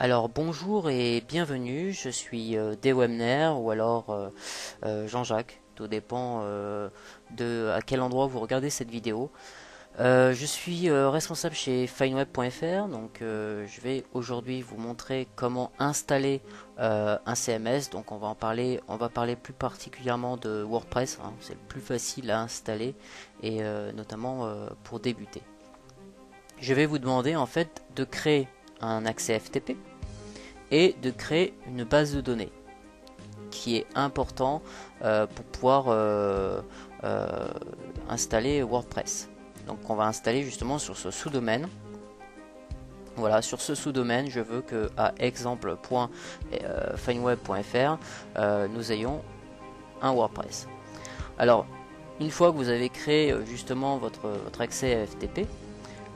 Alors bonjour et bienvenue, je suis Dewemner ou alors Jean-Jacques, tout dépend de à quel endroit vous regardez cette vidéo. Je suis responsable chez fineweb.fr, donc je vais aujourd'hui vous montrer comment installer un CMS. Donc on va parler plus particulièrement de WordPress, hein, c'est le plus facile à installer et notamment pour débuter. Je vais vous demander en fait de créer un accès FTP et de créer une base de données qui est important pour pouvoir installer WordPress. Donc on va installer justement sur ce sous-domaine. Voilà, sur ce sous-domaine, je veux que à exemple.fineweb.fr nous ayons un WordPress. Alors, une fois que vous avez créé justement votre accès FTP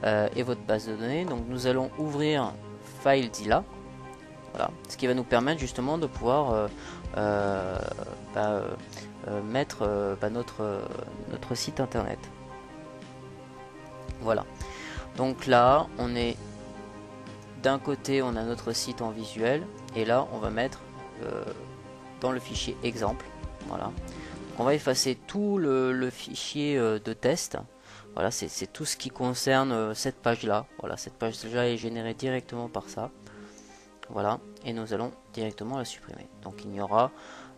et votre base de données, donc nous allons ouvrir FileZilla. Voilà, ce qui va nous permettre justement de pouvoir mettre notre site internet. Voilà, donc là on est d'un côté, on a notre site en visuel et là on va mettre dans le fichier exemple. Voilà, donc on va effacer tout le fichier de test. Voilà, c'est tout ce qui concerne cette page là. Voilà, cette page là est générée directement par ça. Voilà, et nous allons directement la supprimer. Donc il n'y aura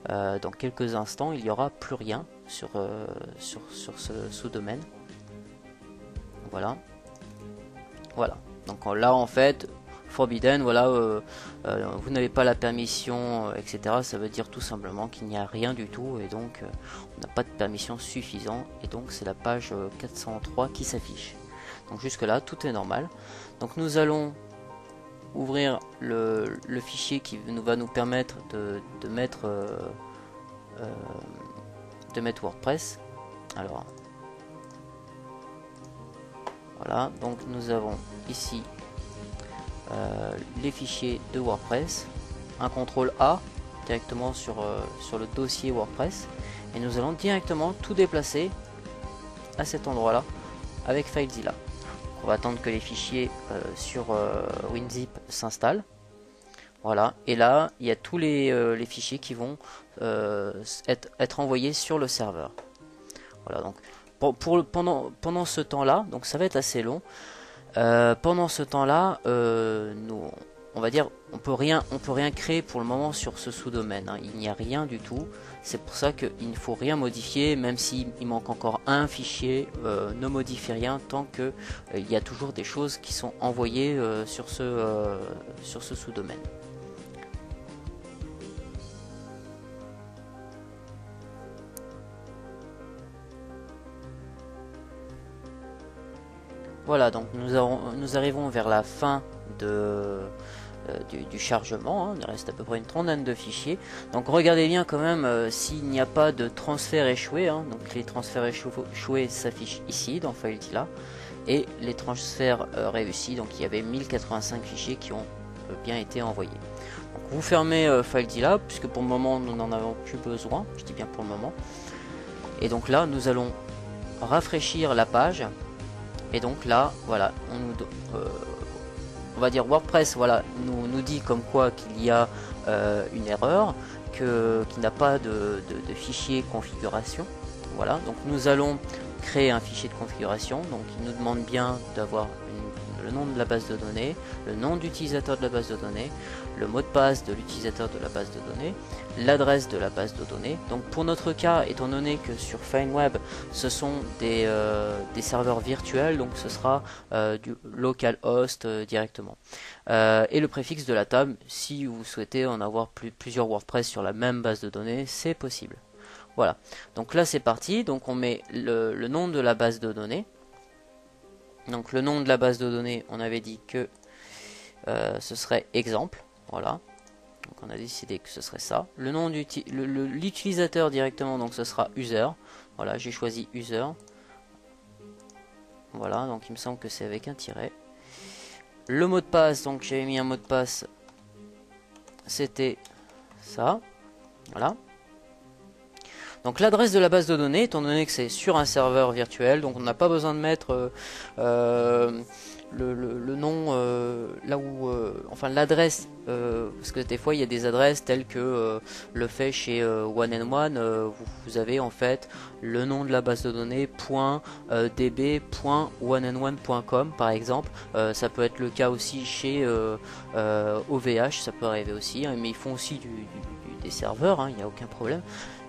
dans quelques instants, il n'y aura plus rien sur ce sous-domaine. Voilà, voilà. Donc là en fait, forbidden, voilà, vous n'avez pas la permission, etc. Ça veut dire tout simplement qu'il n'y a rien du tout et donc on n'a pas de permission suffisante et donc c'est la page 403 qui s'affiche. Donc jusque là tout est normal. Donc nous allons ouvrir le fichier qui va nous permettre de mettre WordPress. Alors voilà, donc nous avons ici les fichiers de WordPress, un CTRL A directement sur le dossier WordPress et nous allons directement tout déplacer à cet endroit là avec FileZilla. On va attendre que les fichiers sur WinZip s'installent. Voilà, et là il y a tous les fichiers qui vont être envoyés sur le serveur. Voilà, donc pendant ce temps là, donc ça va être assez long. Pendant ce temps là, on va dire, on peut rien créer pour le moment sur ce sous-domaine, hein. Il n'y a rien du tout. C'est pour ça qu'il ne faut rien modifier, même s'il manque encore un fichier, ne modifiez rien tant que il y a toujours des choses qui sont envoyées sur ce sous-domaine. Voilà, donc nous arrivons vers la fin du chargement, hein. Il reste à peu près une trentaine de fichiers. Donc regardez bien quand même s'il n'y a pas de transfert échoué, hein. Donc les transferts échoués s'affichent ici dans FileZilla et les transferts réussis. Donc il y avait 1085 fichiers qui ont bien été envoyés. Donc vous fermez FileZilla puisque pour le moment nous n'en avons plus besoin. Je dis bien pour le moment. Et donc là nous allons rafraîchir la page. Et donc là, voilà, on va dire WordPress, voilà, nous dit comme quoi qu'il y a une erreur, qu'il n'a pas de fichier configuration. Voilà, donc nous allons créer un fichier de configuration. Donc il nous demande bien d'avoir le nom de la base de données, le nom d'utilisateur de la base de données, le mot de passe de l'utilisateur de la base de données, l'adresse de la base de données. Donc pour notre cas, étant donné que sur FineWeb ce sont des serveurs virtuels, donc ce sera du localhost directement. Et le préfixe de la table, si vous souhaitez en avoir plusieurs WordPress sur la même base de données, c'est possible. Voilà, donc là c'est parti, donc on met le nom de la base de données. Donc le nom de la base de données, on avait dit que ce serait exemple, voilà. Donc on a décidé que ce serait ça. Le nom de l'utilisateur directement, donc ce sera user. Voilà, j'ai choisi user. Voilà, donc il me semble que c'est avec un tiret. Le mot de passe, donc j'avais mis un mot de passe, c'était ça. Voilà. Donc l'adresse de la base de données, étant donné que c'est sur un serveur virtuel, donc on n'a pas besoin de mettre le nom là où enfin l'adresse, parce que des fois il y a des adresses telles que le fait chez One and One, vous avez en fait le nom de la base de données .db.oneandone.com par exemple. Ça peut être le cas aussi chez OVH, ça peut arriver aussi, hein, mais ils font aussi des serveurs, hein, il n'y a aucun problème.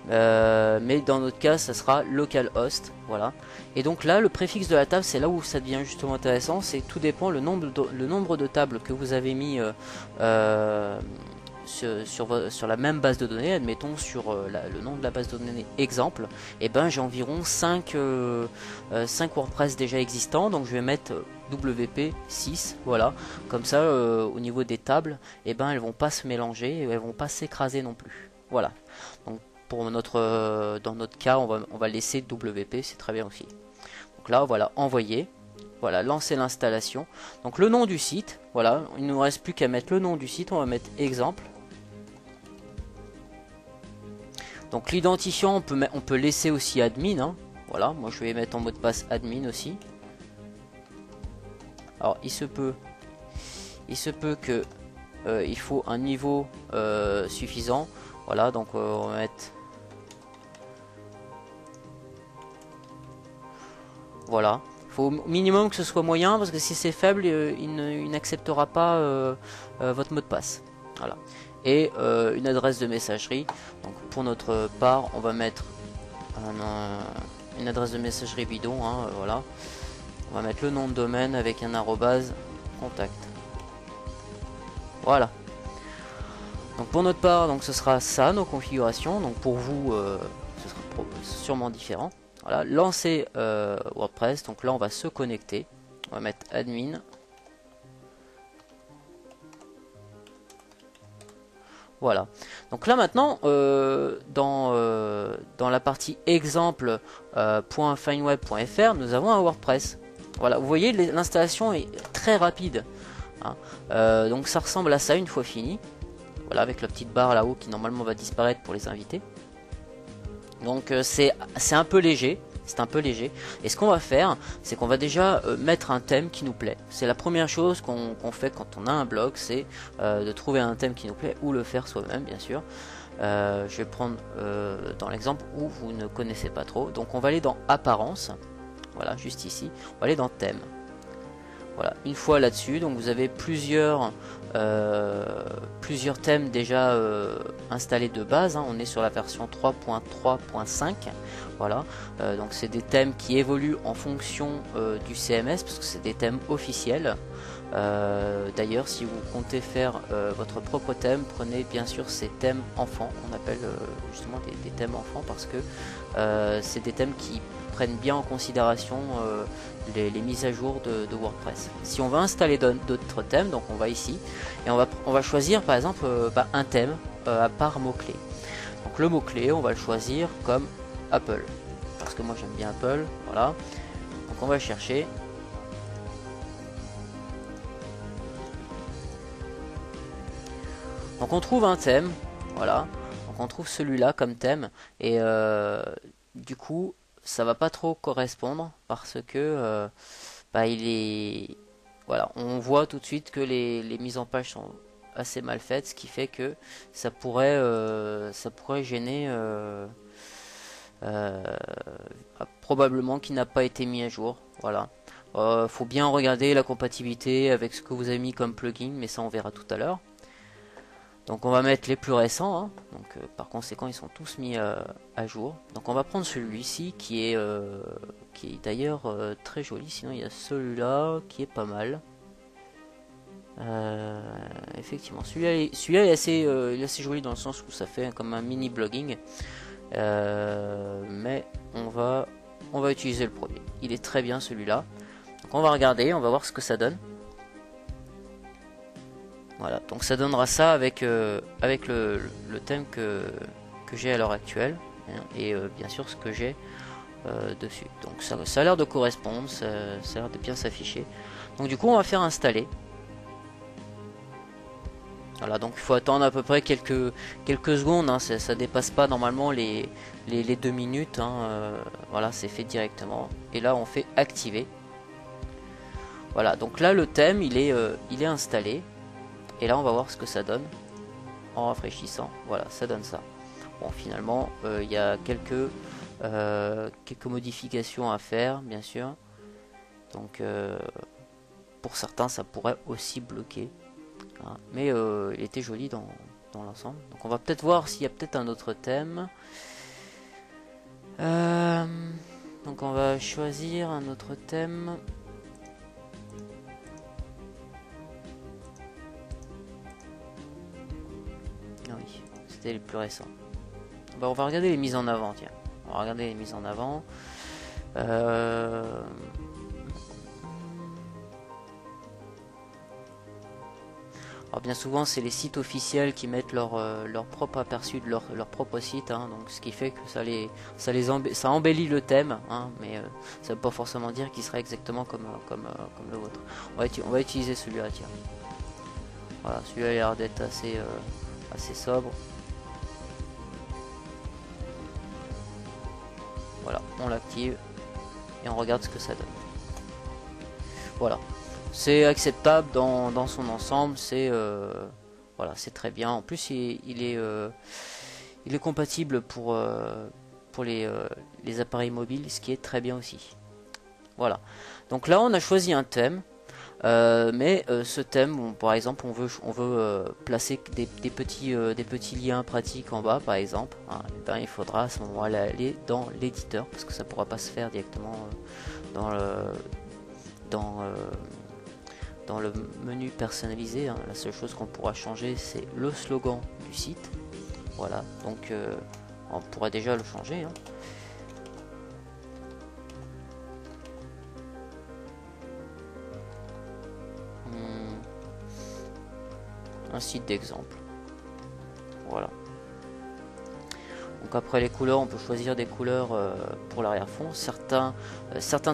Mais dans notre cas ça sera localhost, voilà. Et donc là le préfixe de la table, c'est là où ça devient justement intéressant, c'est tout dépend le nombre de tables que vous avez mis sur la même base de données. Admettons sur le nom de la base de données exemple, et ben j'ai environ 5 WordPress déjà existants, donc je vais mettre WP 6, voilà, comme ça au niveau des tables, et ben elles vont pas se mélanger et elles vont pas s'écraser non plus, voilà. Donc pour dans notre cas on va laisser WP, c'est très bien aussi. Donc là voilà, envoyer, voilà, lancer l'installation. Donc le nom du site, voilà, il ne nous reste plus qu'à mettre le nom du site, on va mettre exemple. Donc l'identifiant on peut laisser aussi admin, hein. Voilà, moi je vais mettre en mot de passe admin aussi. Alors il se peut que il faut un niveau suffisant, voilà, donc on va mettre, voilà, il faut au minimum que ce soit moyen, parce que si c'est faible, il n'acceptera pas votre mot de passe. Voilà. Et une adresse de messagerie. Donc pour notre part, on va mettre une adresse de messagerie bidon, hein, voilà. On va mettre le nom de domaine avec un arrobase contact. Voilà. Donc pour notre part, donc ce sera ça nos configurations. Donc pour vous, ce sera sûrement différent. Voilà, lancer WordPress, donc là on va se connecter, on va mettre admin, voilà. Donc là maintenant dans la partie exemple.fineweb.fr nous avons un WordPress. Voilà, vous voyez l'installation est très rapide, hein. Donc ça ressemble à ça une fois fini, voilà, avec la petite barre là-haut qui normalement va disparaître pour les invités. Donc c'est un peu léger, et ce qu'on va faire, c'est qu'on va déjà mettre un thème qui nous plaît. C'est la première chose qu'on fait quand on a un blog, c'est de trouver un thème qui nous plaît, ou le faire soi-même bien sûr. Je vais prendre dans l'exemple où vous ne connaissez pas trop, donc on va aller dans apparence, voilà, juste ici, on va aller dans thème. Voilà, une fois là-dessus, donc vous avez plusieurs thèmes déjà installés de base, hein. On est sur la version 3.3.5, voilà. Donc c'est des thèmes qui évoluent en fonction du CMS, parce que c'est des thèmes officiels. D'ailleurs, si vous comptez faire votre propre thème, prenez bien sûr ces thèmes enfants, on appelle justement des thèmes enfants, parce que c'est des thèmes qui prennent bien en considération les mises à jour de WordPress. Si on veut installer d'autres thèmes, donc on va ici et on va choisir par exemple un thème par mot-clé. Donc le mot-clé, on va le choisir comme Apple, parce que moi j'aime bien Apple, voilà. Donc on va chercher. Donc on trouve un thème, voilà. Donc on trouve celui-là comme thème, et du coup ça va pas trop correspondre, parce que il est, voilà, on voit tout de suite que les mises en page sont assez mal faites, ce qui fait que ça pourrait gêner, probablement qu'il n'a pas été mis à jour, voilà. Faut bien regarder la compatibilité avec ce que vous avez mis comme plugin, mais ça on verra tout à l'heure. Donc on va mettre les plus récents, hein. Donc par conséquent ils sont tous mis à jour. Donc on va prendre celui-ci qui est d'ailleurs très joli. Sinon il y a celui-là qui est pas mal. Effectivement, celui-là est assez joli dans le sens où ça fait comme un mini blogging. Mais on va utiliser le premier. Il est très bien celui-là. Donc on va regarder, on va voir ce que ça donne. Voilà, donc ça donnera ça avec le thème que j'ai à l'heure actuelle, hein, et bien sûr ce que j'ai dessus. Donc ça a l'air de correspondre, ça a l'air de bien s'afficher. Donc du coup on va faire installer. Voilà, donc il faut attendre à peu près quelques secondes, hein, ça dépasse pas normalement les 2 minutes, hein, voilà, c'est fait directement. Et là on fait activer. Voilà, donc là le thème il est installé. Et là on va voir ce que ça donne en rafraîchissant. Voilà, ça donne ça. Bon, finalement il y a quelques modifications à faire, bien sûr. Donc pour certains ça pourrait aussi bloquer. Hein. Mais il était joli dans l'ensemble. Donc on va peut-être voir s'il y a peut-être un autre thème. Donc on va choisir un autre thème. Ah oui, c'était les plus récents. Bah, on va regarder les mises en avant, tiens. On va regarder les mises en avant. Alors bien souvent c'est les sites officiels qui mettent leur propre aperçu de leur propre site, hein, donc ce qui fait que ça embellit le thème, hein, mais ça ne veut pas forcément dire qu'il sera exactement comme le vôtre. On va utiliser celui-là, tiens. Voilà, celui-là a l'air d'être assez sobre. Voilà, on l'active et on regarde ce que ça donne. Voilà. C'est acceptable dans son ensemble, voilà, c'est très bien. En plus, il est compatible pour les appareils mobiles, ce qui est très bien aussi. Voilà. Donc là, on a choisi un thème, mais ce thème, par exemple, on veut placer des petits liens pratiques en bas, par exemple. Hein, et ben, il faudra à ce moment-là aller dans l'éditeur, parce que ça ne pourra pas se faire directement dans le menu personnalisé, hein. La seule chose qu'on pourra changer c'est le slogan du site. Voilà, donc on pourra déjà le changer, hein. Un site d'exemple. Voilà. Donc après les couleurs, on peut choisir des couleurs pour l'arrière-fond. Certains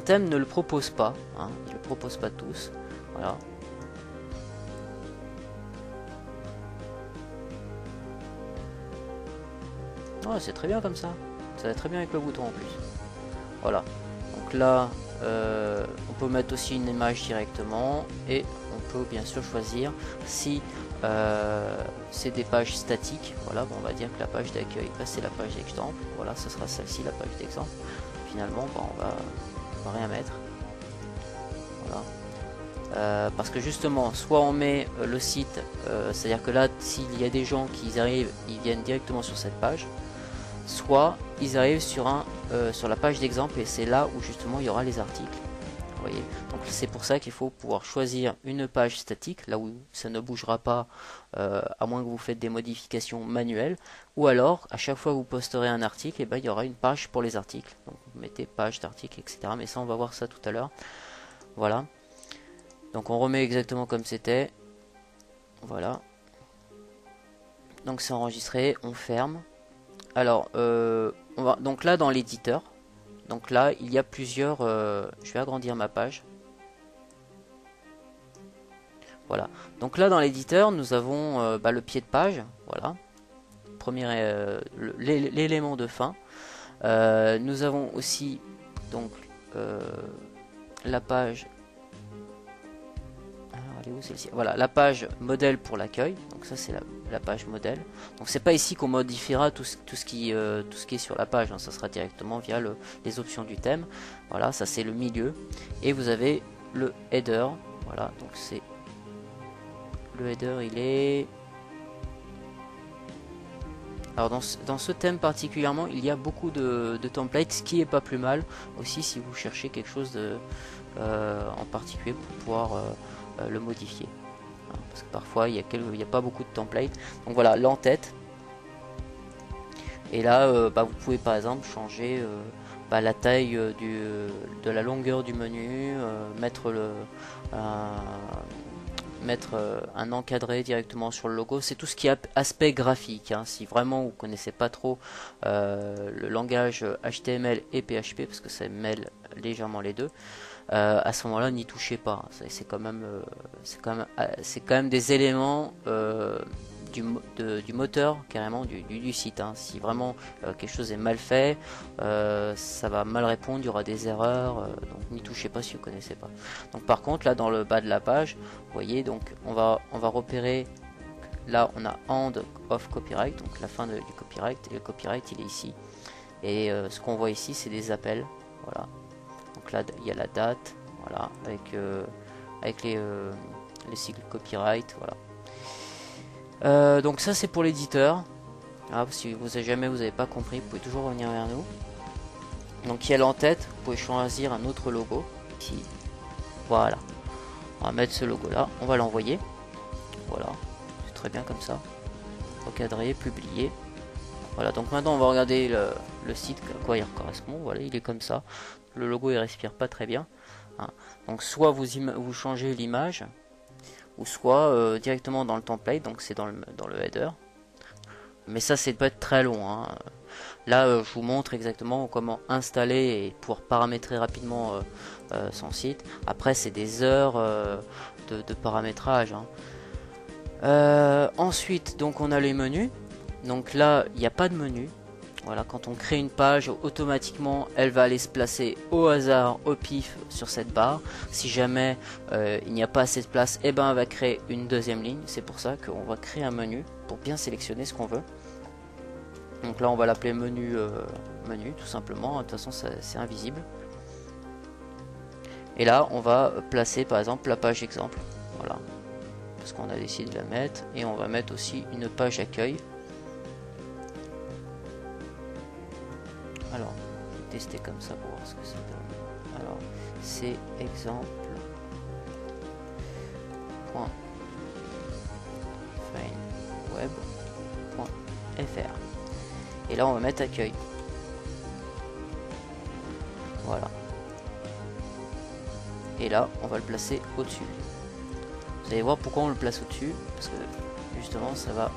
thèmes ne le proposent pas, hein. Ils ne le proposent pas tous. Voilà. Ouais, c'est très bien comme ça. Ça va très bien avec le bouton en plus. Voilà. Donc là, on peut mettre aussi une image directement. Et on peut bien sûr choisir si c'est des pages statiques. Voilà, bon, on va dire que la page d'accueil, c'est la page d'exemple. Voilà, ce sera celle-ci, la page d'exemple. Finalement, bon, on va rien mettre. Voilà. Parce que justement, soit on met le site, c'est-à-dire que là, s'il y a des gens qui arrivent, ils viennent directement sur cette page, soit ils arrivent sur la page d'exemple et c'est là où justement il y aura les articles. Vous voyez, donc c'est pour ça qu'il faut pouvoir choisir une page statique, là où ça ne bougera pas, à moins que vous faites des modifications manuelles, ou alors à chaque fois que vous posterez un article, et ben, il y aura une page pour les articles. Donc vous mettez page d'article, etc. Mais ça, on va voir ça tout à l'heure. Voilà. Donc on remet exactement comme c'était. Voilà. Donc c'est enregistré, on ferme. Alors, donc là dans l'éditeur, donc là il y a plusieurs. Je vais agrandir ma page. Voilà. Donc là dans l'éditeur, nous avons le pied de page. Voilà. Premier l'élément de fin. Nous avons aussi donc la page. Voilà, la page modèle pour l'accueil. Donc ça c'est la page modèle. Donc c'est pas ici qu'on modifiera tout ce qui est sur la page, hein. Ça sera directement via les options du thème. Voilà, ça c'est le milieu. Et vous avez le header. Voilà, donc c'est le header, il est. Alors dans ce thème particulièrement, il y a beaucoup de templates, ce qui est pas plus mal aussi si vous cherchez quelque chose en particulier pour pouvoir le modifier, parce que parfois il y a pas beaucoup de templates. Donc voilà, l'en-tête, et là vous pouvez par exemple changer la taille de la longueur du menu, mettre un encadré directement sur le logo. C'est tout ce qui est aspect graphique, hein. Si vraiment vous connaissez pas trop le langage HTML et PHP, parce que ça mêle légèrement les deux, à ce moment-là, n'y touchez pas. C'est quand même, c'est quand même des éléments du moteur carrément du site. Hein. Si vraiment quelque chose est mal fait, ça va mal répondre, il y aura des erreurs, donc n'y touchez pas si vous ne connaissez pas. Donc par contre là dans le bas de la page, vous voyez, donc on va repérer, là on a end of copyright, donc la fin du copyright, et le copyright il est ici. Et ce qu'on voit ici c'est des appels, voilà. Donc là il y a la date, voilà, avec les cycles copyright, voilà. Donc ça c'est pour l'éditeur. Ah, si jamais vous n'avez pas compris, vous pouvez toujours revenir vers nous. Donc il y a l'entête, vous pouvez choisir un autre logo. Ici. Voilà. On va mettre ce logo là, on va l'envoyer. Voilà, c'est très bien comme ça. Recadrer, publier. Voilà, donc maintenant on va regarder le site, à quoi il correspond. Voilà, il est comme ça. Le logo il respire pas très bien. Hein. Donc soit vous changez l'image, ou soit directement dans le template, donc c'est dans le header. Mais ça c'est peut être très long. Hein. Là je vous montre exactement comment installer et pouvoir paramétrer rapidement son site. Après c'est des heures de paramétrage. Hein. Ensuite donc on a les menus. Donc là il n'y a pas de menu. Voilà, quand on crée une page, automatiquement elle va aller se placer au hasard, au pif sur cette barre. Si jamais il n'y a pas assez de place, et ben elle va créer une deuxième ligne. C'est pour ça qu'on va créer un menu pour bien sélectionner ce qu'on veut. Donc là on va l'appeler menu, menu tout simplement. De toute façon c'est invisible. Et là on va placer par exemple la page exemple. Voilà, parce qu'on a décidé de la mettre. Et on va mettre aussi une page accueil. Alors, je vais tester comme ça pour voir ce que ça donne. Alors, c'est exemple.fineweb.fr. Et là, on va mettre accueil. Voilà. Et là, on va le placer au-dessus. Vous allez voir pourquoi on le place au-dessus. Parce que, justement, ça va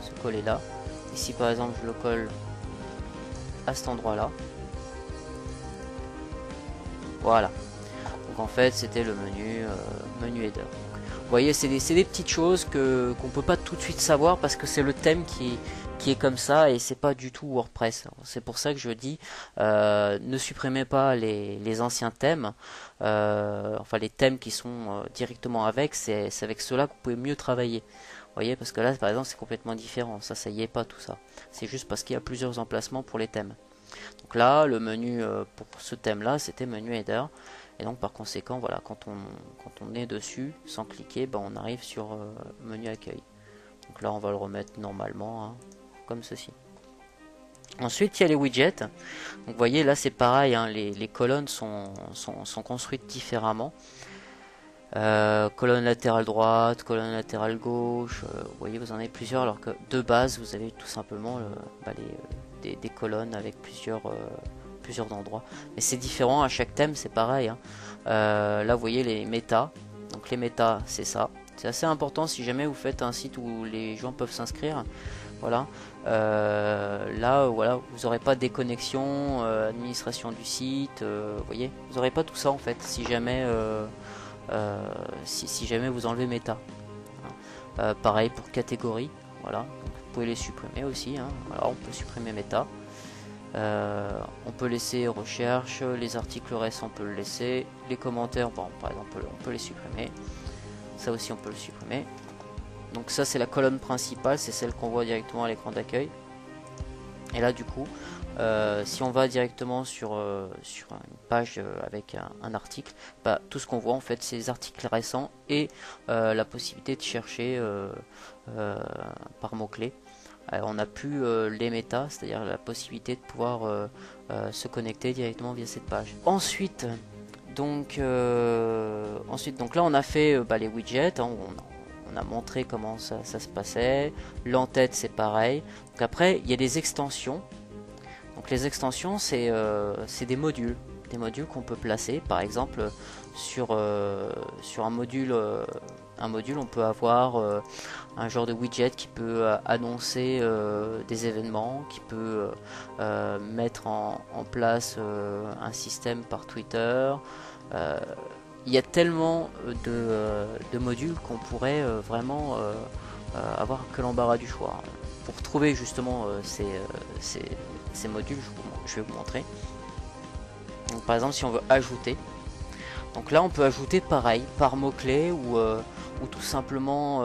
se coller là. Ici, par exemple, je le colle à cet endroit là. Voilà, donc en fait c'était le menu header. Vous voyez, c'est des petites choses qu'on peut pas tout de suite savoir parce que c'est le thème qui est comme ça et c'est pas du tout WordPress. C'est pour ça que je dis ne supprimez pas les anciens thèmes, enfin les thèmes qui sont directement avec, c'est avec cela que vous pouvez mieux travailler. Vous voyez, parce que là par exemple c'est complètement différent, ça y est pas tout ça. C'est juste parce qu'il y a plusieurs emplacements pour les thèmes. Donc là le menu pour ce thème là c'était menu header. Et donc par conséquent voilà, quand on est dessus sans cliquer, ben, on arrive sur menu accueil. Donc là on va le remettre normalement hein, comme ceci. Ensuite il y a les widgets. Donc vous voyez là c'est pareil hein, les colonnes sont construites différemment. Colonne latérale droite, colonne latérale gauche, vous voyez vous en avez plusieurs, alors que de base vous avez tout simplement des colonnes avec plusieurs endroits. Mais c'est différent à chaque thème, c'est pareil. Hein. Là vous voyez les méta, donc les méta c'est ça. C'est assez important si jamais vous faites un site où les gens peuvent s'inscrire. Voilà. Là voilà, vous n'aurez pas de déconnexion, administration du site, vous voyez, vous n'aurez pas tout ça en fait si jamais si jamais vous enlevez méta. Pareil pour catégorie, voilà. Donc, vous pouvez les supprimer aussi. Hein. Voilà, on peut supprimer méta. On peut laisser recherche, les articles récents on peut le laisser, les commentaires bon, par exemple on peut les supprimer. Ça aussi on peut le supprimer. Donc ça c'est la colonne principale, c'est celle qu'on voit directement à l'écran d'accueil. Et là du coup si on va directement sur une page avec un article, bah, tout ce qu'on voit en fait c'est les articles récents et la possibilité de chercher par mots-clés. On n'a plus les méta, c'est-à-dire la possibilité de pouvoir se connecter directement via cette page. Ensuite donc là on a fait les widgets, hein, on a montré comment ça se passait. L'entête c'est pareil. Donc après il y a des extensions. Donc les extensions c'est des modules qu'on peut placer. Par exemple sur un module on peut avoir un genre de widget qui peut annoncer des événements, qui peut mettre en place un système par Twitter, Il y a tellement de modules qu'on pourrait vraiment avoir que l'embarras du choix. Pour trouver justement ces modules, je vais vous montrer. Donc, par exemple, si on veut ajouter, donc là on peut ajouter pareil par mot-clé ou tout simplement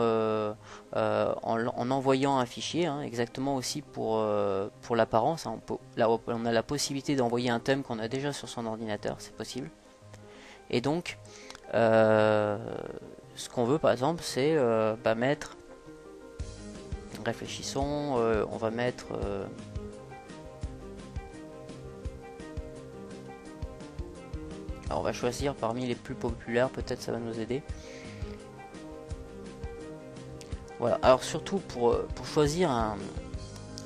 en envoyant un fichier, hein, exactement aussi pour l'apparence. Hein, là on a la possibilité d'envoyer un thème qu'on a déjà sur son ordinateur, c'est possible. Et donc ce qu'on veut par exemple c'est mettre, réfléchissons, on va mettre alors on va choisir parmi les plus populaires, peut-être ça va nous aider. Voilà, alors surtout pour choisir un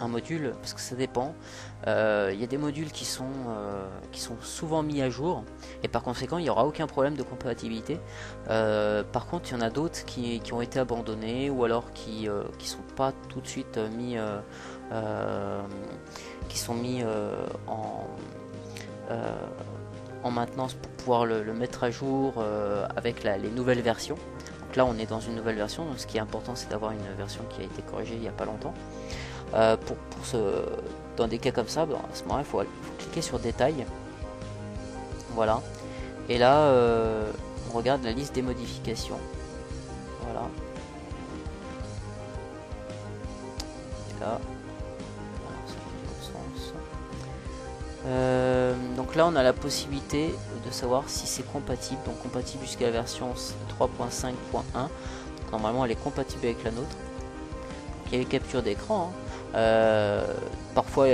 module, parce que ça dépend, il y a des modules qui sont souvent mis à jour, et par conséquent il n'y aura aucun problème de compatibilité. Par contre il y en a d'autres qui ont été abandonnés, ou alors qui sont pas tout de suite mis qui sont mis en maintenance pour pouvoir le mettre à jour avec les nouvelles versions. Donc là on est dans une nouvelle version, donc ce qui est important c'est d'avoir une version qui a été corrigée il n'y a pas longtemps. Dans des cas comme ça, à ce moment-là il faut cliquer sur détail, voilà, et là on regarde la liste des modifications, voilà, et là donc là on a la possibilité de savoir si c'est compatible, donc compatible jusqu'à la version 3.5.1. Normalement elle est compatible avec la nôtre. Il y a les captures d'écran, hein. Parfois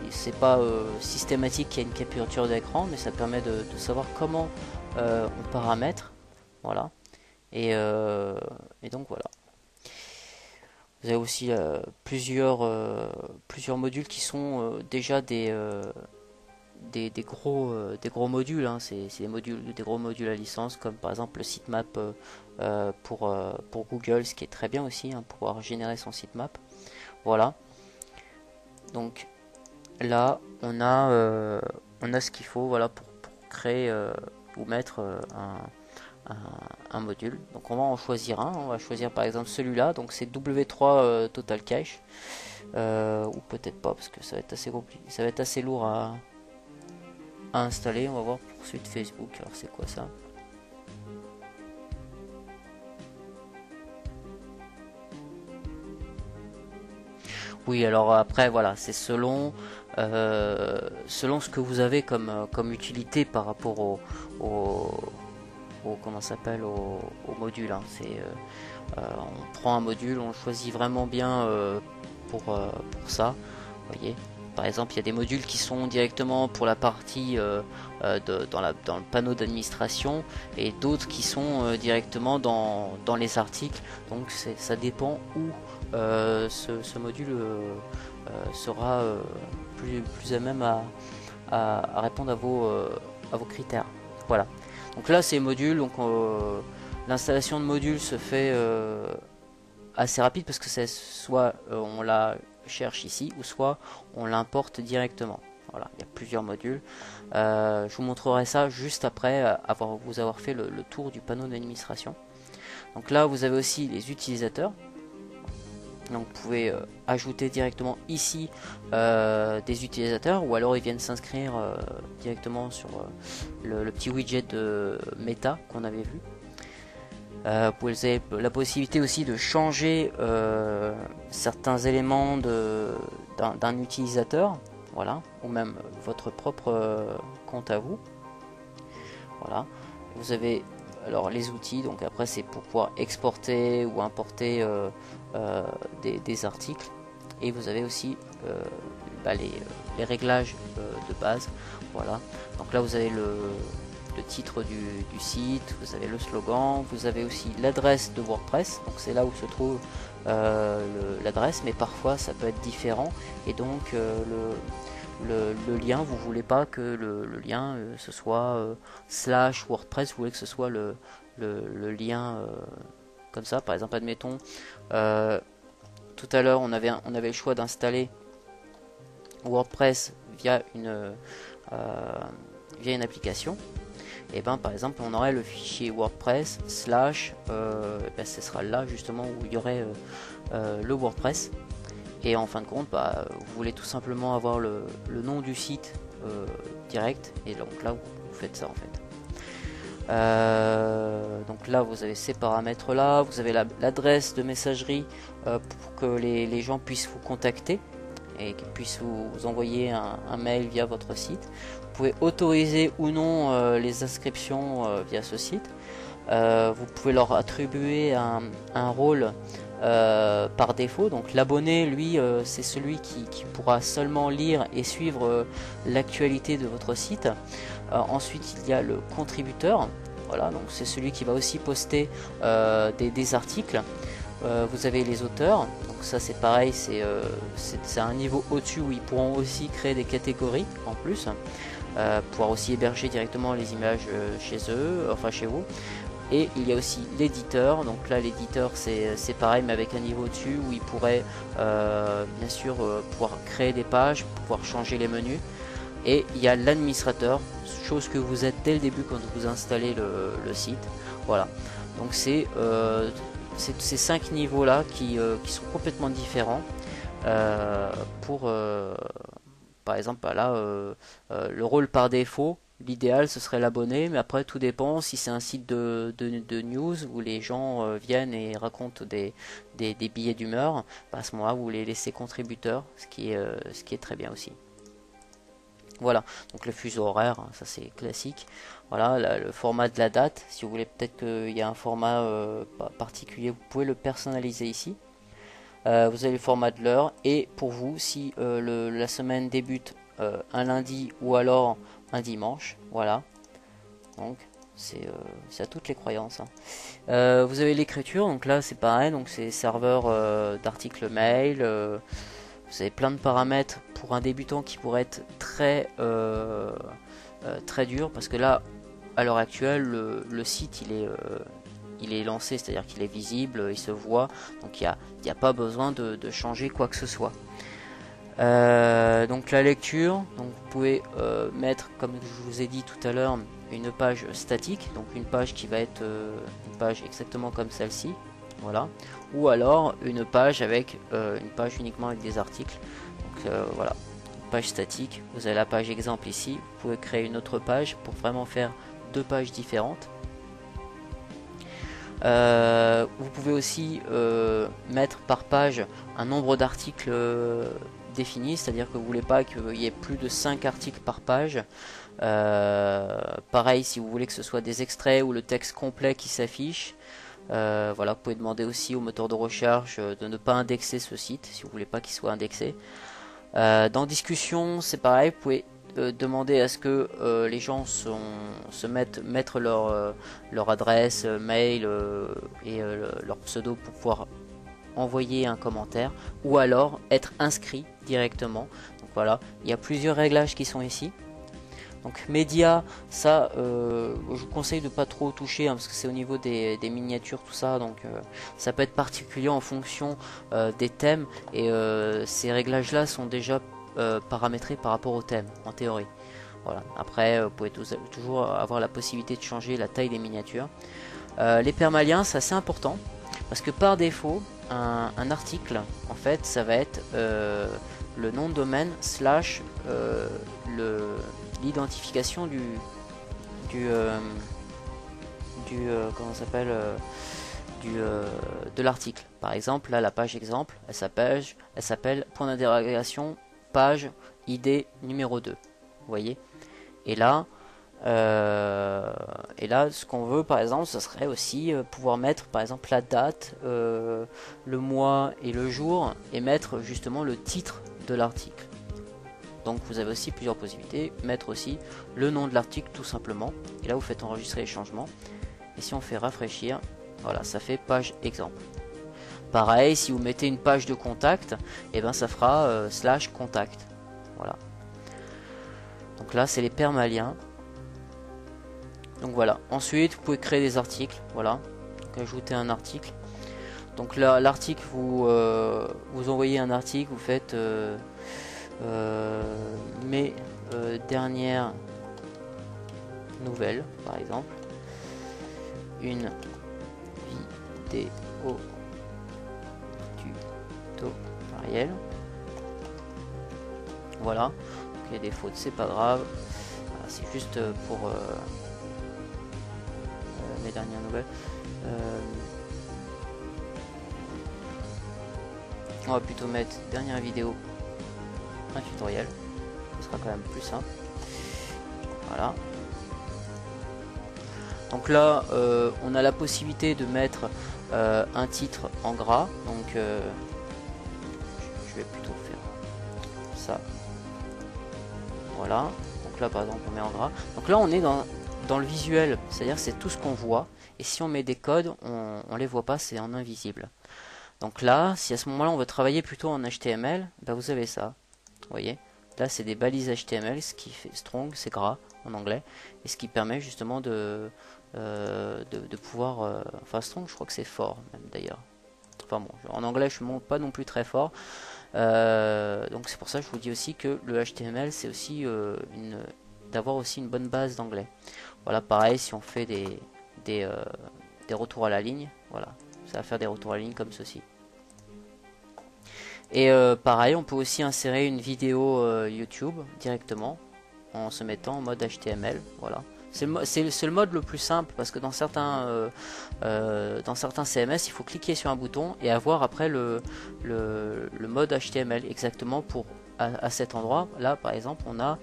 c'est pas systématique qu'il y ait une capture d'écran, mais ça permet de savoir comment on paramètre, voilà, et donc voilà. Vous avez aussi plusieurs modules qui sont déjà des gros modules, hein. C'est des gros modules à licence, comme par exemple le sitemap pour Google, ce qui est très bien aussi, hein, pouvoir générer son sitemap. Voilà. Donc là on a ce qu'il faut, voilà, pour créer ou mettre un module. Donc on va en choisir un. On va choisir par exemple celui-là. Donc c'est W3 Total Cache. Ou peut-être pas, parce que ça va être assez compliqué. Ça va être assez lourd à installer. On va voir poursuite Facebook. Alors c'est quoi ça? Oui, alors après voilà, c'est selon ce que vous avez comme utilité par rapport comment s'appelle au module, hein. On prend un module, on le choisit vraiment bien pour ça. Vous voyez, par exemple, il y a des modules qui sont directement pour la partie dans le panneau d'administration, et d'autres qui sont directement dans les articles. Donc ça dépend où ce module sera plus à même à répondre à vos critères. Voilà. Donc là c'est module, donc l'installation de module se fait assez rapide, parce que c'est soit on la cherche ici, ou soit on l'importe directement. Voilà, il y a plusieurs modules. Je vous montrerai ça juste après vous avoir fait le tour du panneau d'administration. Donc là vous avez aussi les utilisateurs. Donc vous pouvez ajouter directement ici des utilisateurs, ou alors ils viennent s'inscrire directement sur le petit widget de Meta qu'on avait vu. Vous avez la possibilité aussi de changer certains éléments d'un utilisateur, voilà, ou même votre propre compte à vous. Voilà, vous avez alors les outils, donc après c'est pour pouvoir exporter ou importer des articles, et vous avez aussi les réglages de base. Voilà, donc là vous avez le titre du site, vous avez le slogan, vous avez aussi l'adresse de WordPress, donc c'est là où se trouve l'adresse, mais parfois ça peut être différent, et donc le lien, vous voulez pas que le lien ce soit slash WordPress, vous voulez que ce soit le lien comme ça. Par exemple, admettons tout à l'heure on avait le choix d'installer WordPress via une application, et ben par exemple on aurait le fichier WordPress slash, ce sera là justement où il y aurait le WordPress. Et en fin de compte, vous voulez tout simplement avoir le nom du site direct, et donc là vous faites ça en fait. Donc là vous avez ces paramètres là, vous avez l'adresse de messagerie pour que les gens puissent vous contacter et qu'ils puissent vous envoyer un mail via votre site. Vous pouvez autoriser ou non les inscriptions via ce site. Vous pouvez leur attribuer un rôle par défaut. Donc l'abonné, lui, c'est celui qui pourra seulement lire et suivre l'actualité de votre site. Ensuite, il y a le contributeur. Voilà, donc c'est celui qui va aussi poster des articles. Vous avez les auteurs. Donc ça, c'est pareil, c'est un niveau au-dessus où ils pourront aussi créer des catégories en plus. Pouvoir aussi héberger directement les images chez eux, enfin chez vous. Et il y a aussi l'éditeur, donc là l'éditeur c'est pareil mais avec un niveau au-dessus où il pourrait bien sûr pouvoir créer des pages, pouvoir changer les menus. Et il y a l'administrateur, chose que vous êtes dès le début quand vous installez le site. Voilà, donc c'est ces 5 niveaux là qui sont complètement différents pour par exemple là le rôle par défaut. L'idéal ce serait l'abonné, mais après tout dépend si c'est un site de news où les gens viennent et racontent des billets d'humeur, à ce moment-là vous les laissez contributeurs, ce qui est très bien aussi. Voilà, donc le fuseau horaire, ça c'est classique. Voilà, le format de la date, si vous voulez peut-être qu'il y a un format particulier, vous pouvez le personnaliser ici. Vous avez le format de l'heure, et pour vous, si la semaine débute un lundi ou alors un dimanche, voilà. Donc c'est à toutes les croyances. Vous avez l'écriture, donc là c'est pareil, donc c'est serveur d'articles mail. Vous avez plein de paramètres pour un débutant qui pourrait être très dur, parce que là à l'heure actuelle le site il est lancé, c'est à dire qu'il est visible, il se voit, donc il n'y a pas besoin de changer quoi que ce soit. Donc la lecture, donc vous pouvez mettre, comme je vous ai dit tout à l'heure, une page statique, donc une page qui va être une page exactement comme celle-ci, voilà, ou alors une page avec une page uniquement avec des articles. Donc voilà, page statique, vous avez la page exemple ici, vous pouvez créer une autre page pour vraiment faire deux pages différentes. Vous pouvez aussi mettre par page un nombre d'articles défini, c'est-à-dire que vous voulez pas qu'il y ait plus de 5 articles par page. Pareil, si vous voulez que ce soit des extraits ou le texte complet qui s'affiche, voilà, vous pouvez demander aussi au moteur de recherche de ne pas indexer ce site si vous voulez pas qu'il soit indexé. Dans discussion, c'est pareil, vous pouvez demander à ce que les gens mettre leur adresse mail et leur pseudo pour pouvoir envoyer un commentaire, ou alors être inscrit directement. Donc voilà, il y a plusieurs réglages qui sont ici. Donc médias, ça je vous conseille de pas trop toucher parce que c'est au niveau des miniatures, tout ça, donc ça peut être particulier en fonction des thèmes, et ces réglages là sont déjà paramétrés par rapport au thème en théorie. Voilà. Après vous pouvez toujours avoir la possibilité de changer la taille des miniatures. Les permaliens, c'est assez important parce que par défaut un article en fait ça va être le nom de domaine slash l'identification comment ça s'appelle de l'article. Par exemple là la page exemple elle s'appelle point d'interrogation page ID numéro 2, vous voyez. Et là ce qu'on veut par exemple ce serait aussi pouvoir mettre par exemple la date, le mois et le jour, et mettre justement le titre de l'article. Donc vous avez aussi plusieurs possibilités, mettre aussi le nom de l'article tout simplement, et là vous faites enregistrer les changements, et si on fait rafraîchir, voilà, ça fait page exemple. Pareil, si vous mettez une page de contact, et ben ça fera slash contact. Voilà. Donc là c'est les permaliens. Donc voilà, ensuite vous pouvez créer des articles, voilà, donc ajouter un article. Donc là l'article, vous envoyez un article, vous faites mes dernières nouvelle, par exemple. Une vidéo tutoriel. Voilà. Donc, il y a des fautes, c'est pas grave. C'est juste pour mes dernières nouvelles. On va plutôt mettre dernière vidéo, un tutoriel. Ce sera quand même plus simple. Voilà. Donc là, on a la possibilité de mettre un titre en gras. Donc, je vais plutôt faire ça. Voilà. Donc là, par exemple, on met en gras. Donc là, on est dans le visuel, c'est-à-dire c'est tout ce qu'on voit. Et si on met des codes, on les voit pas, c'est en invisible. Donc là, si à ce moment-là, on veut travailler plutôt en HTML, bah vous avez ça. Vous voyez, là, c'est des balises HTML, ce qui fait strong, c'est gras en anglais, et ce qui permet justement de pouvoir... enfin, strong, je crois que c'est fort, même d'ailleurs. Enfin bon, en anglais, je ne monte pas non plus très fort. Donc c'est pour ça que je vous dis aussi que le HTML, c'est aussi d'avoir aussi une bonne base d'anglais. Voilà, pareil, si on fait des retours à la ligne, voilà, ça va faire des retours à la ligne comme ceci. Et pareil, on peut aussi insérer une vidéo YouTube directement en se mettant en mode HTML. Voilà, c'est le mode le plus simple parce que dans certains CMS, il faut cliquer sur un bouton et avoir après le mode HTML exactement pour à cet endroit. Là, par exemple, on a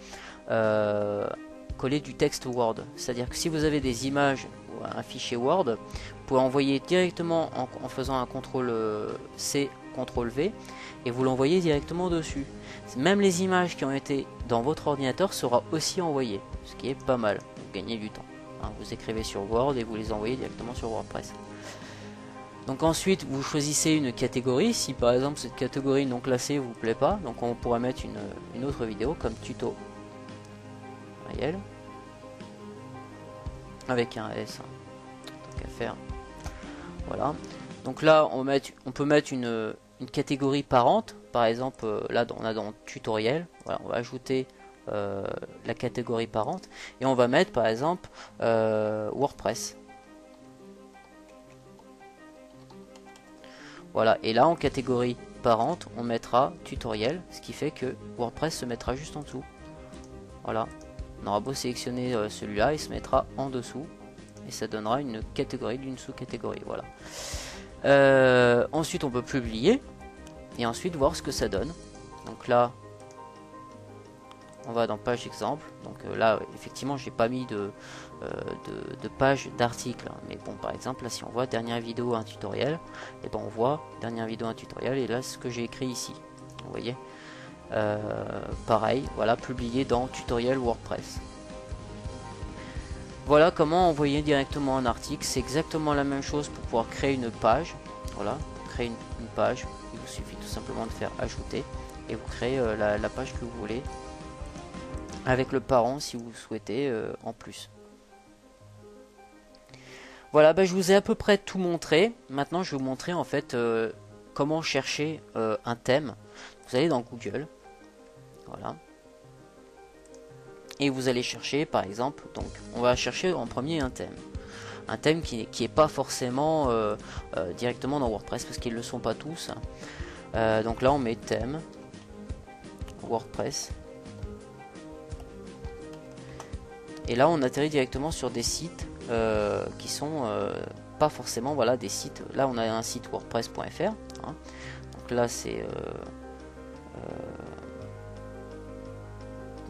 coller du texte Word. C'est-à-dire que si vous avez des images ou un fichier Word, vous pouvez envoyer directement en faisant un CTRL-C, CTRL-V et vous l'envoyez directement dessus. Même les images qui ont été dans votre ordinateur sera aussi envoyées, ce qui est pas mal. Vous gagnez du temps. Hein, vous écrivez sur Word et vous les envoyez directement sur WordPress. Donc ensuite, vous choisissez une catégorie. Si par exemple cette catégorie non classée vous plaît pas, donc on pourra mettre une autre vidéo comme tuto réel avec un S, hein, tant qu'à faire. Voilà. Donc là, on peut mettre une catégorie parente. Par exemple, là, on a dans tutoriel. Voilà, on va ajouter la catégorie parente et on va mettre par exemple WordPress. Voilà, et là en catégorie parente, on mettra tutoriel, ce qui fait que WordPress se mettra juste en dessous. Voilà, on aura beau sélectionner celui-là, il se mettra en dessous et ça donnera une catégorie d'une sous-catégorie. Voilà. Ensuite, on peut publier et ensuite voir ce que ça donne. Donc là, on va dans page exemple. Donc là, effectivement, j'ai pas mis de page d'article. Mais bon, par exemple, là, si on voit dernière vidéo, un tutoriel, et ben on voit dernière vidéo, un tutoriel, et là, ce que j'ai écrit ici. Vous voyez, pareil, voilà, publié dans tutoriel WordPress. Voilà comment envoyer directement un article. C'est exactement la même chose pour pouvoir créer une page. Voilà, créer une page. Il vous suffit tout simplement de faire ajouter et vous créez la page que vous voulez avec le parent si vous souhaitez en plus. Voilà, ben, je vous ai à peu près tout montré. Maintenant, je vais vous montrer en fait comment chercher un thème. Vous allez dans Google, voilà, et vous allez chercher par exemple. Donc, on va chercher en premier un thème qui est pas forcément directement dans WordPress parce qu'ils le sont pas tous. Donc là, on met thème WordPress. Et là on atterrit directement sur des sites qui sont pas forcément, voilà, des sites. Là on a un site wordpress.fr, hein. Donc là c'est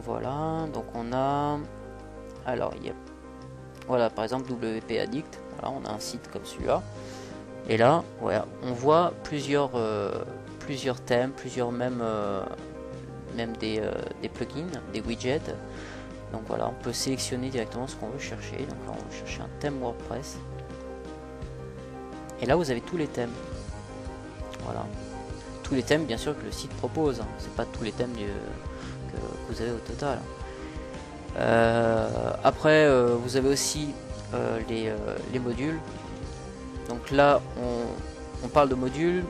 voilà, donc on a, alors il y a, voilà, par exemple WP Addict, voilà, on a un site comme celui-là. Et là voilà, on voit plusieurs thèmes, plusieurs même des plugins, des widgets. Donc voilà, on peut sélectionner directement ce qu'on veut chercher. Donc là, on va chercher un thème WordPress. Et là, vous avez tous les thèmes. Voilà. Tous les thèmes, bien sûr, que le site propose. Hein. C'est pas tous les thèmes que vous avez au total. Après, vous avez aussi les modules. Donc là, on parle de modules.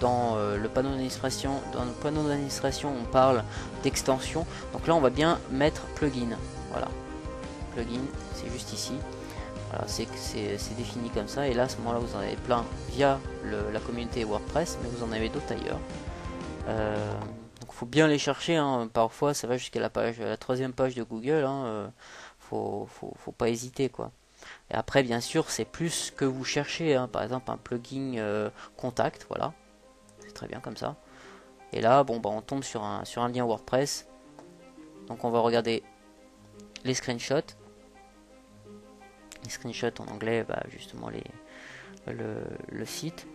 Dans le panneau d'administration, on parle d'extension. Donc là, on va bien mettre plugin. Voilà. plugin, c'est juste ici. Voilà, c'est défini comme ça, et là à ce moment là vous en avez plein via la communauté WordPress, mais vous en avez d'autres ailleurs. Donc faut bien les chercher, hein. Parfois ça va jusqu'à la 3e page de Google, hein. Faut pas hésiter, quoi. Et après bien sûr c'est plus ce que vous cherchez, hein. Par exemple un plugin contact, voilà, c'est très bien comme ça. Et là bon bah on tombe sur un lien WordPress, donc on va regarder les screenshots. Les screenshots en anglais, bah, justement le site.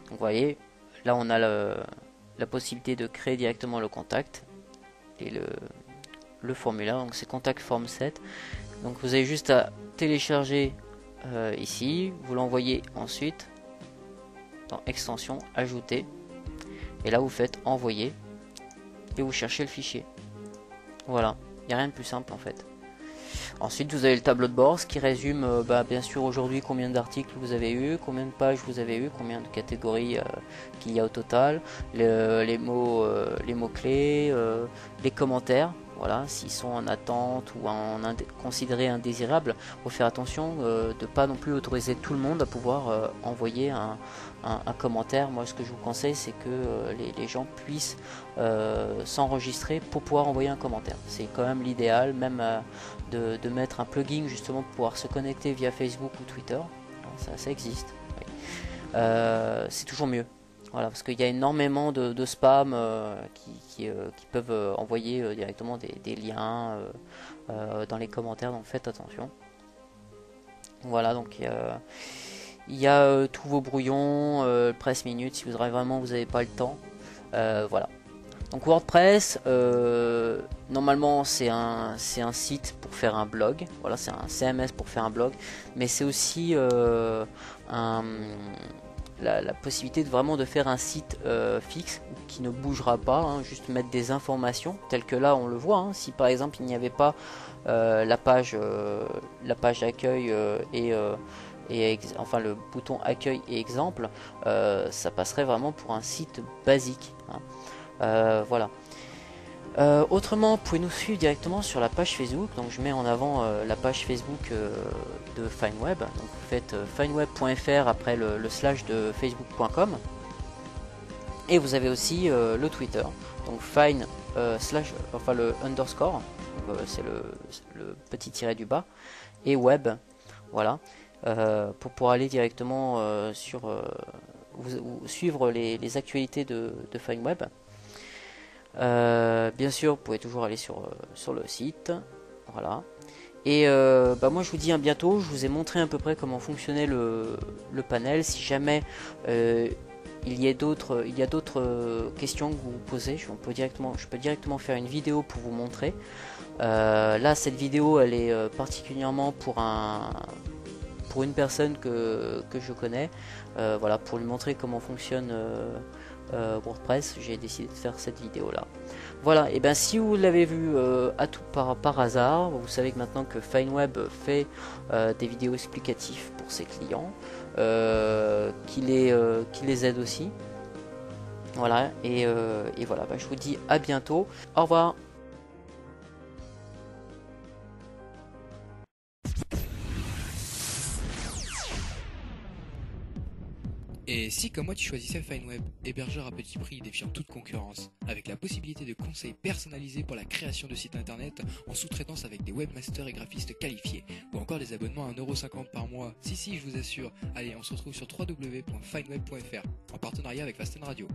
Donc vous voyez, là on a la possibilité de créer directement le contact et le formulaire. Donc c'est contact form set. Donc vous avez juste à télécharger ici, vous l'envoyez ensuite dans extension, ajouter, et là vous faites envoyer et vous cherchez le fichier. Voilà, il n'y a rien de plus simple en fait. Ensuite vous avez le tableau de bord, ce qui résume bien sûr aujourd'hui combien d'articles vous avez eu, combien de pages vous avez eu, combien de catégories qu'il y a au total, les mots clés, les commentaires, voilà, s'ils sont en attente ou considérés indésirables. Il faut faire attention de ne pas non plus autoriser tout le monde à pouvoir envoyer un commentaire. Moi ce que je vous conseille c'est que les gens puissent s'enregistrer pour pouvoir envoyer un commentaire. C'est quand même l'idéal, même de mettre un plugin justement pour pouvoir se connecter via Facebook ou Twitter. Ça existe, oui. C'est toujours mieux, voilà, parce qu'il y a énormément de spam qui peuvent envoyer directement des liens dans les commentaires, donc faites attention. Voilà, donc il y a tous vos brouillons, presse minute si vous n'avez pas le temps, voilà. Donc WordPress, normalement c'est un site pour faire un blog, voilà, c'est un CMS pour faire un blog, mais c'est aussi la possibilité de faire un site fixe qui ne bougera pas, hein, juste mettre des informations, telles que là on le voit, hein. Si par exemple il n'y avait pas la page accueil enfin le bouton accueil et exemple, ça passerait vraiment pour un site basique, hein. Voilà. Autrement, vous pouvez nous suivre directement sur la page Facebook. Donc je mets en avant la page Facebook de FineWeb. Donc vous faites fineweb.fr après le slash de facebook.com. Et vous avez aussi le Twitter. Donc fine enfin le underscore. C'est le petit tiret du bas. Et web. Voilà. Pour pouvoir aller directement suivre les actualités de FineWeb. Bien sûr, vous pouvez toujours aller sur le site, voilà. Et moi je vous dis à bientôt. Je vous ai montré à peu près comment fonctionnait le panel. Si jamais il y a d'autres questions que vous vous posez, je peux directement faire une vidéo pour vous montrer. Là cette vidéo elle est particulièrement pour une personne que je connais, voilà, pour lui montrer comment fonctionne WordPress. J'ai décidé de faire cette vidéo là. Voilà, et bien si vous l'avez vu par hasard, vous savez que maintenant que FineWeb fait des vidéos explicatives pour ses clients, qui les aide aussi. Voilà, et voilà, je vous dis à bientôt. Au revoir. Et si comme moi tu choisissais FineWeb, hébergeur à petit prix défiant toute concurrence, avec la possibilité de conseils personnalisés pour la création de sites internet en sous-traitance avec des webmasters et graphistes qualifiés, ou encore des abonnements à 1,50€ par mois, si je vous assure. Allez, on se retrouve sur www.fineweb.fr en partenariat avec Fasten Radio.